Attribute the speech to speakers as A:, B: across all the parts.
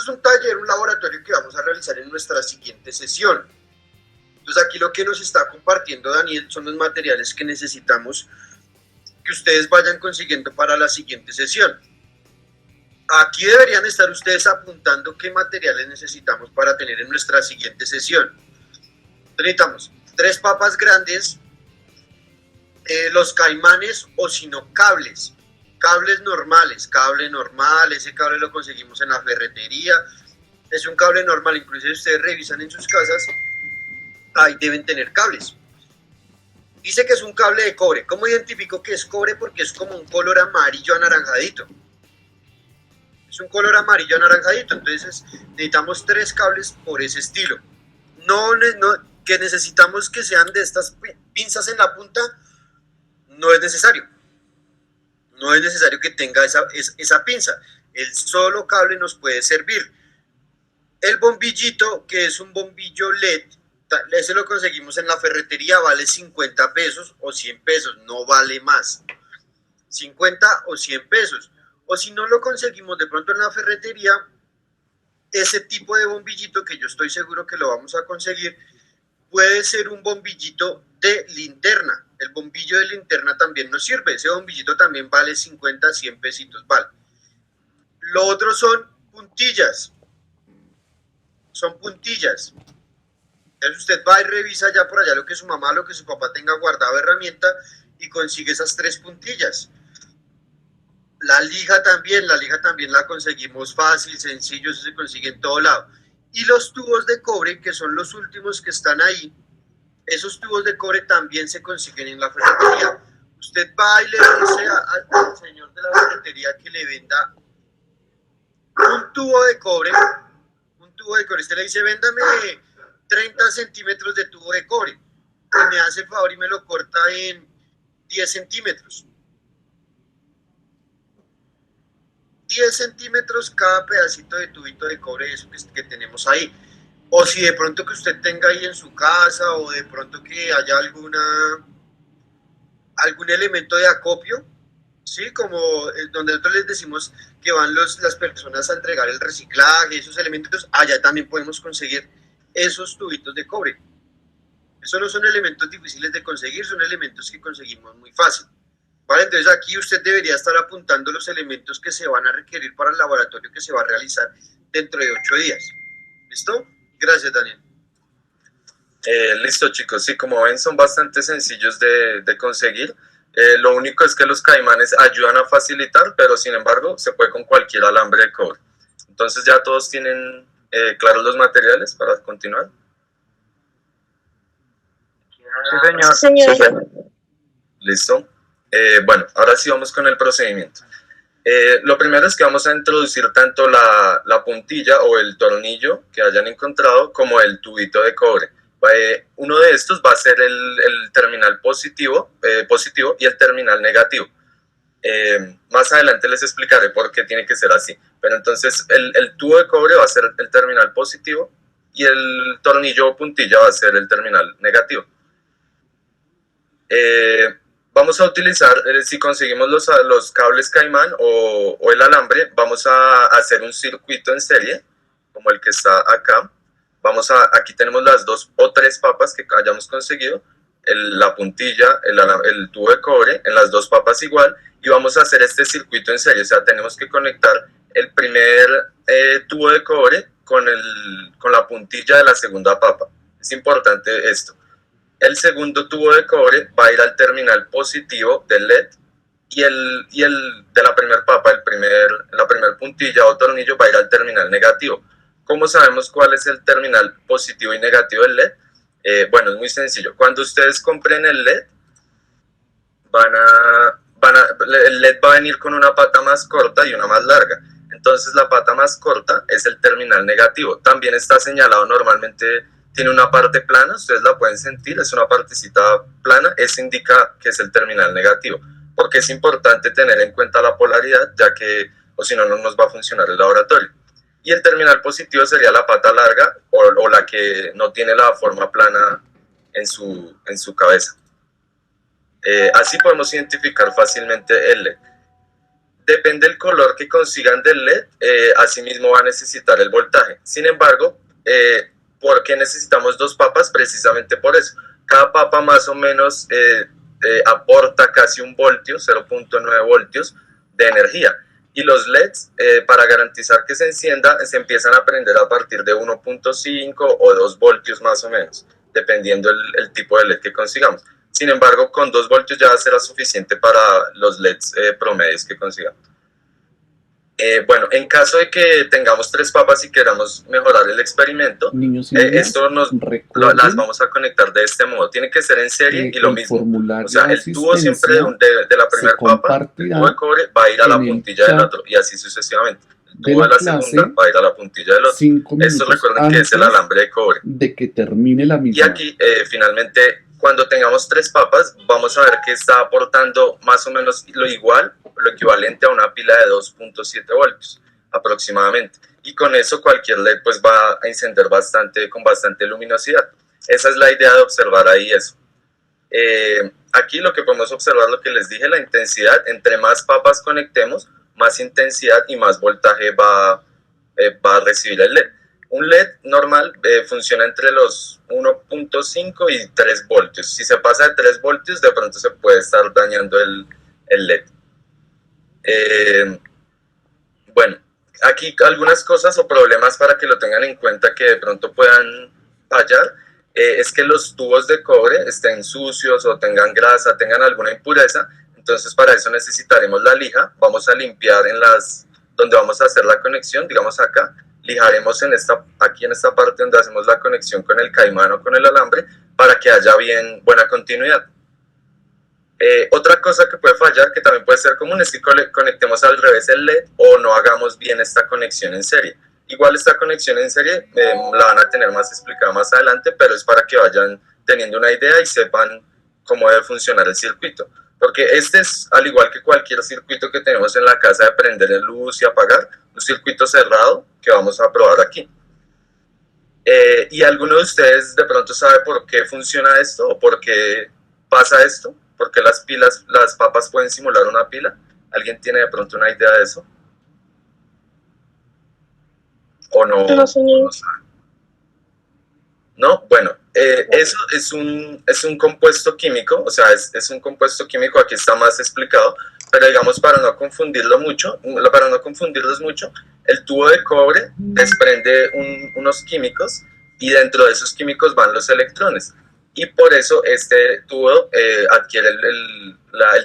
A: es un taller, un laboratorio que vamos a realizar en nuestra siguiente sesión. Entonces aquí lo que nos está compartiendo Daniel son los materiales que necesitamos que ustedes vayan consiguiendo para la siguiente sesión. Aquí deberían estar ustedes apuntando qué materiales necesitamos para tener en nuestra siguiente sesión. Necesitamos 3 papas grandes, los caimanes o si no cables normales, cable normal, ese cable lo conseguimos en la ferretería, es un cable normal, incluso si ustedes revisan en sus casas, ahí deben tener cables. Dice que es un cable de cobre. ¿Cómo identifico que es cobre? Porque es como un color amarillo anaranjadito. Es un color amarillo anaranjadito, entonces necesitamos 3 cables por ese estilo. No, que necesitamos que sean de estas pinzas en la punta, no es necesario. No es necesario que tenga esa pinza. El solo cable nos puede servir. El bombillito, que es un bombillo LED, ese lo conseguimos en la ferretería, vale 50 pesos o 100 pesos, no vale más. 50 o 100 pesos. O si no lo conseguimos de pronto en la ferretería, ese tipo de bombillito, que yo estoy seguro que lo vamos a conseguir, puede ser un bombillito de linterna. El bombillo de linterna también nos sirve. Ese bombillito también vale 50, 100 pesitos, vale. Lo otro son puntillas. Son puntillas. Entonces usted va y revisa ya por allá lo que su mamá, lo que su papá tenga guardado de herramienta y consigue esas 3 puntillas. La lija también la conseguimos fácil, sencillo, eso se consigue en todo lado. Y los tubos de cobre, que son los últimos que están ahí, esos tubos de cobre también se consiguen en la ferretería. Usted va y le dice al señor de la ferretería que le venda un tubo de cobre. Usted le dice, véndame 30 centímetros de tubo de cobre. Y me hace el favor y me lo corta en 10 centímetros. 10 centímetros cada pedacito de tubito de cobre, eso que tenemos ahí. O si de pronto que usted tenga ahí en su casa, o de pronto que haya algún elemento de acopio, ¿sí? Como donde nosotros les decimos que van las personas a entregar el reciclaje, esos elementos, allá también podemos conseguir esos tubitos de cobre. Esos no son elementos difíciles de conseguir, son elementos que conseguimos muy fácil. ¿Vale? Entonces aquí usted debería estar apuntando los elementos que se van a requerir para el laboratorio que se va a realizar dentro de 8 días. ¿Listo? Gracias, Daniel.
B: Listo, chicos. Sí, como ven, son bastante sencillos de conseguir. Lo único es que los caimanes ayudan a facilitar, pero sin embargo se puede con cualquier alambre de cobre. Entonces ya todos tienen claros los materiales para continuar.
C: Sí, señor.
B: Sí, señor. Listo. Bueno, ahora sí vamos con el procedimiento. Lo primero es que vamos a introducir tanto la puntilla o el tornillo que hayan encontrado como el tubito de cobre. Uno de estos va a ser el terminal positivo y el terminal negativo. Más adelante les explicaré por qué tiene que ser así. Pero entonces el tubo de cobre va a ser el terminal positivo y el tornillo o puntilla va a ser el terminal negativo. Vamos a utilizar, si conseguimos los cables caimán o el alambre, vamos a hacer un circuito en serie, como el que está acá. Aquí tenemos las 2 o 3 papas que hayamos conseguido, la puntilla, el tubo de cobre, en las 2 papas igual, y vamos a hacer este circuito en serie. O sea, tenemos que conectar el primer tubo de cobre con la puntilla de la segunda papa. Es importante esto. El segundo tubo de cobre va a ir al terminal positivo del LED y el de la primera papa, la primera puntilla o tornillo va a ir al terminal negativo. ¿Cómo sabemos cuál es el terminal positivo y negativo del LED? Bueno, es muy sencillo. Cuando ustedes compren el LED, el LED va a venir con una pata más corta y una más larga. Entonces la pata más corta es el terminal negativo. También está señalado normalmente. Tiene una parte plana, ustedes la pueden sentir, es una partecita plana, eso indica que es el terminal negativo, porque es importante tener en cuenta la polaridad, ya que, o si no, no nos va a funcionar el laboratorio. Y el terminal positivo sería la pata larga o la que no tiene la forma plana en su cabeza. Así podemos identificar fácilmente el LED. Depende del color que consigan del LED, asimismo va a necesitar el voltaje. Sin embargo, ¿por qué necesitamos 2 papas? Precisamente por eso. Cada papa más o menos aporta casi 1 voltio, 0.9 voltios de energía. Y los LEDs, para garantizar que se encienda, se empiezan a prender a partir de 1.5 o 2 voltios más o menos, dependiendo el tipo de LED que consigamos. Sin embargo, con 2 voltios ya será suficiente para los LEDs promedios que consigamos. Bueno, en caso de que tengamos 3 papas y queramos mejorar el experimento, esto las vamos a conectar de este modo. Tiene que ser en serie y lo mismo. O sea, el tubo siempre de la primera papa, el tubo de cobre, va a ir a la puntilla del otro y así sucesivamente. El tubo de la segunda va a ir a la puntilla del otro. Esto recuerden que es el alambre de cobre.
D: De que termine la misma.
B: Y aquí, finalmente, cuando tengamos 3 papas, vamos a ver que está aportando más o menos lo igual, lo equivalente a una pila de 2.7 voltios aproximadamente. Y con eso cualquier LED pues va a encender con bastante luminosidad. Esa es la idea de observar ahí eso. Aquí lo que podemos observar, lo que les dije, la intensidad. Entre más papas conectemos, más intensidad y más voltaje va a recibir el LED. Un LED normal funciona entre los 1.5 y 3 voltios. Si se pasa de 3 voltios, de pronto se puede estar dañando el LED. Bueno, aquí algunas cosas o problemas para que lo tengan en cuenta que de pronto puedan fallar. Es que los tubos de cobre estén sucios o tengan grasa, tengan alguna impureza. Entonces para eso necesitaremos la lija. Vamos a limpiar donde vamos a hacer la conexión, digamos acá. Lijaremos aquí en esta parte donde hacemos la conexión con el caimán o con el alambre para que haya buena continuidad. Otra cosa que puede fallar, que también puede ser común, es que conectemos al revés el LED o no hagamos bien esta conexión en serie. Igual esta conexión en serie la van a tener más explicada más adelante, pero es para que vayan teniendo una idea y sepan cómo debe funcionar el circuito. Porque este es, al igual que cualquier circuito que tenemos en la casa de prender luz y apagar, un circuito cerrado que vamos a probar aquí. ¿Y alguno de ustedes de pronto sabe por qué funciona esto o por qué pasa esto? ¿Por qué las papas pueden simular una pila? ¿Alguien tiene de pronto una idea de eso? ¿O no?
C: No, señor.
B: No sabe. ¿No? Bueno, eso es un compuesto químico, o sea, es un compuesto químico, aquí está más explicado, pero digamos para no confundirlos mucho, el tubo de cobre desprende unos químicos y dentro de esos químicos van los electrones. Y por eso este tubo adquiere el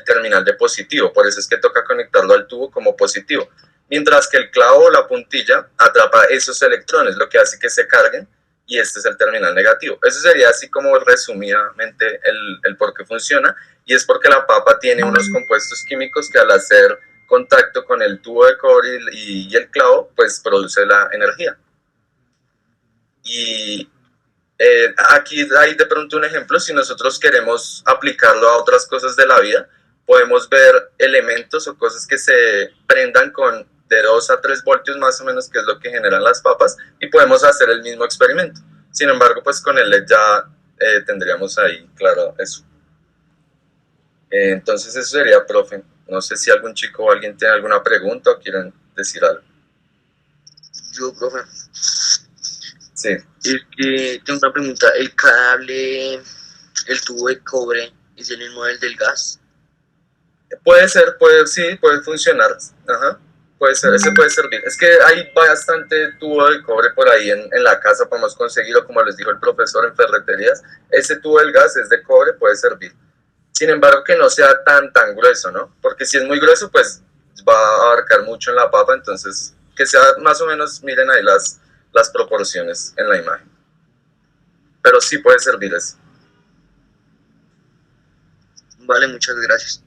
B: terminal de positivo, por eso es que toca conectarlo al tubo como positivo. Mientras que el clavo o la puntilla atrapa esos electrones, lo que hace que se carguen, y este es el terminal negativo. Eso sería así como resumidamente el por qué funciona, y es porque la papa tiene unos compuestos químicos que al hacer contacto con el tubo de cobre y el clavo, pues produce la energía. Y aquí hay de pronto un ejemplo, si nosotros queremos aplicarlo a otras cosas de la vida, podemos ver elementos o cosas que se prendan con de 2 a 3 voltios más o menos, que es lo que generan las papas, y podemos hacer el mismo experimento. Sin embargo, pues con el LED ya tendríamos ahí claro eso. Entonces eso sería, profe. No sé si algún chico o alguien tiene alguna pregunta o quieren decir algo.
A: Yo, profe.
B: Sí.
A: Es que tengo una pregunta. ¿El cable, el tubo de cobre, es el mismo del gas?
B: Puede ser, sí, puede funcionar. Ajá. Puede ser, ese puede servir. Es que hay bastante tubo de cobre por ahí en la casa, podemos conseguirlo, como les dijo el profesor, en ferreterías. Ese tubo del gas es de cobre, puede servir. Sin embargo, que no sea tan grueso, ¿no? Porque si es muy grueso, pues va a abarcar mucho en la papa, entonces que sea más o menos, miren ahí las proporciones en la imagen. Pero sí puede servir eso.
A: Vale, muchas gracias.